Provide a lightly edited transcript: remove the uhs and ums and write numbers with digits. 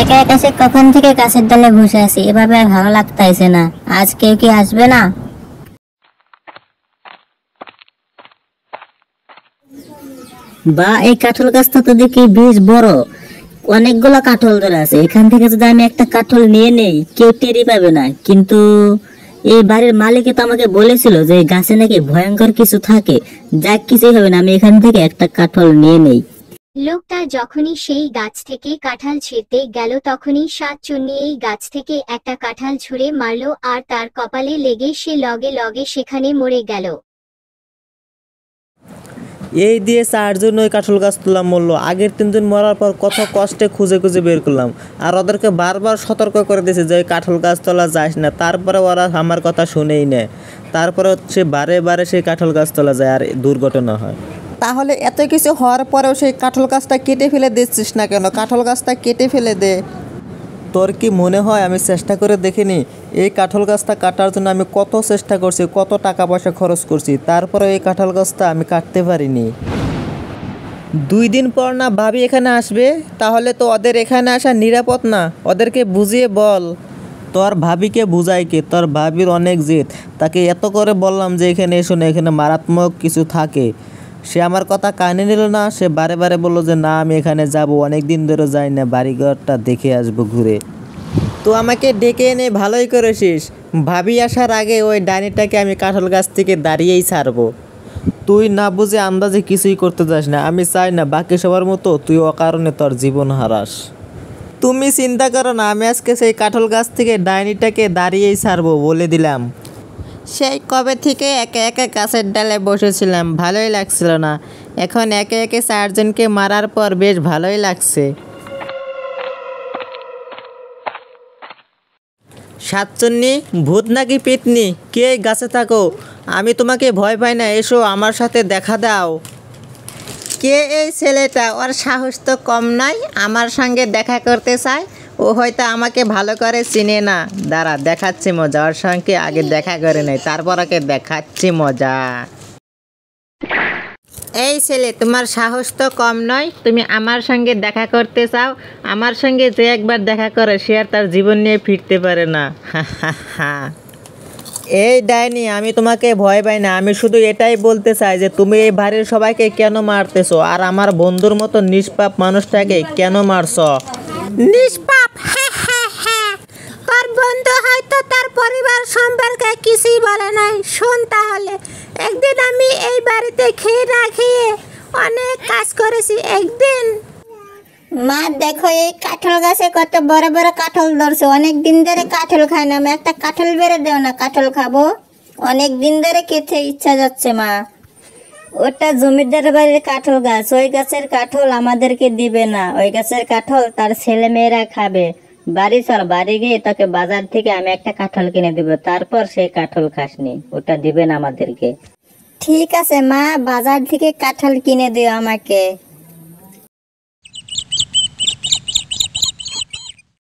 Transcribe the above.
একা একা সে কখন থেকে গাছের ডালে বসে আছি, এভাবে আর ভালো লাগতাইছে না। আজ কেউ কি আসবে না? বা এই কাঁঠাল গাছটা তো দেখি বেশ বড়, অনেকগুলো কাঁঠাল ধরে আছে। এখান থেকে যদি আমি একটা কাঁঠাল নিয়ে নেই কেউ টেরই পাবে না। কিন্তু এই বাড়ির মালিকে তো আমাকে বলেছিল যে এই গাছে নাকি ভয়ঙ্কর কিছু থাকে। যাক, কিছুই হবে না, আমি এখান থেকে একটা কাঁঠাল নিয়ে নেই। লোকটা যখনই সেই গাছ থেকে কাঁঠাল ছিঁড়তে গেল তখনই শাকচুন্নি এই গাছ থেকে একটা কাঁঠাল ছুঁড়ে মারলো আর তার কপালে লেগে সে লগে লগে সেখানে মরে গেল। এই দিয়ে 4 জন ওই কাঁঠাল গাছ তুলা মরলো। আগের 3 জন মরার পর কত কষ্টে খুঁজে খুঁজে বের করলাম, আর ওদেরকে বারবার সতর্ক করে দিয়েছে যে ওই কাঁঠাল গাছ তোলা যাস না। তারপরে ওরা আমার কথা শুনেই নেয়। তারপরে হচ্ছে বারে বারে সেই কাঁঠাল গাছ তোলা যায় আর দুর্ঘটনা হয়। তাহলে এত কিছু হওয়ার পরেও সেই কাঁঠাল গাছটা কেটে ফেলে দিচ্ছিস না কেন? কাঁঠাল গাছটা কেটে ফেলে দে। তোর কি মনে হয় আমি চেষ্টা করে দেখিনি? এই কাঁঠাল গাছটা কাটার জন্য আমি কত চেষ্টা করছি, কত টাকা পয়সা খরচ করছি, তারপরে এই কাঁঠাল গাছটা আমি কাটতে পারিনি। 2 দিন পর না ভাবি এখানে আসবে, তাহলে তো ওদের এখানে আসা নিরাপদ না। ওদেরকে বুঝিয়ে বল। তোর ভাবিকে বুঝাই কে? তোর ভাবির অনেক জেদ। তাকে এত করে বললাম যে এখানে এসো না, এখানে মারাত্মক কিছু থাকে। সে আমার কথা কানে নিল না। সে বারে বারে বললো যে না আমি এখানে যাব, অনেক দিন ধরে যাই না, বাড়িঘরটা দেখে আসবো ঘুরে। তো আমাকে ডেকে এনে ভালোই করেছিস। ভাবি আসার আগে ওই ডাইনিটাকে আমি কাঁঠাল গাছ থেকে দাঁড়িয়েই ছাড়বো। তুই না বুঝে আন্দাজে কিছুই করতে যাস না। আমি চাই না বাকি সবার মতো তুই অকারণে তোর জীবন হারাস। তুমি চিন্তা করো না, আমি আজকে সেই কাঁঠাল গাছ থেকে ডাইনিটাকে দাঁড়িয়েই ছাড়বো, বলে দিলাম। সেই কবে থেকে একে একে গাছের ডালে বসেছিলাম, ভালোই লাগছিল না। এখন একে একে 4 জনকে মারার পর বেশ ভালোই লাগছে। সাতচন্নি, ভূত নাকি পেতনি, কে এই গাছে থাকো? আমি তোমাকে ভয় পাই না, এসো আমার সাথে দেখা দাও। কে এই ছেলেটা? ওর সাহস তো কম নয়, আমার সঙ্গে দেখা করতে চায়। ও হয়তো আমাকে ভালো করে চিনে না। দাঁড়া, দেখাচ্ছি মজা। ওর সঙ্গে আগে দেখা করে নেই, তারপর ওকে দেখাচ্ছি মজা। এই ছেলে, তোমার সাহস তো কম নয়, তুমি আমার সঙ্গে দেখা করতে চাও? আমার সঙ্গে যে একবার দেখা করে সে আর তার জীবন নিয়ে ফিরতে পারে না। হা হা হা। এই ডাইনি, আমি তোমাকে ভয় পাই না। আমি শুধু এটাই বলতে চাই যে তুমি এই বাড়ির সবাইকে কেন মারতেছো, আর আমার বন্ধুর মতো নিষ্পাপ মানুষটাকে কেন মারছো? নিষ্পাপ? হ্যাঁ হ্যাঁ হ্যাঁ, তোর বন্ধু হয়তো তার পরিবার সম্পর্কে কিছুই বলে নাই। শোন তাহলে, একদিন আমি এই বাড়িতে খেয়ে না খেয়ে অনেক কাজ করেছি। একদিন মা দেখো, এই কাঁঠাল গাছে কত বড় বড় কাঁঠাল ধরছে। অনেক দিন ধরে কাঁঠাল খাই না, আমি একটা কাঁঠাল বেড়ে দেও না, কাঁঠাল খাবো। অনেক দিন ধরে খেতে ইচ্ছা যাচ্ছে মা। ওটা জমিদার বাড়ির কাঁঠাল গাছ, ওই গাছের কাঁঠাল আমাদেরকে দিবে না। ওই গাছের কাঁঠাল তার ছেলে মেয়েরা খাবে। বাড়ি চল, বাড়ি গিয়ে তোকে বাজার থেকে আমি একটা কাঁঠাল কিনে দিব, তারপর সেই কাঁঠাল খাসনি। ওটা দিবেন আমাদেরকে। ঠিক আছে মা, বাজার থেকে কাঁঠাল কিনে দিও আমাকে।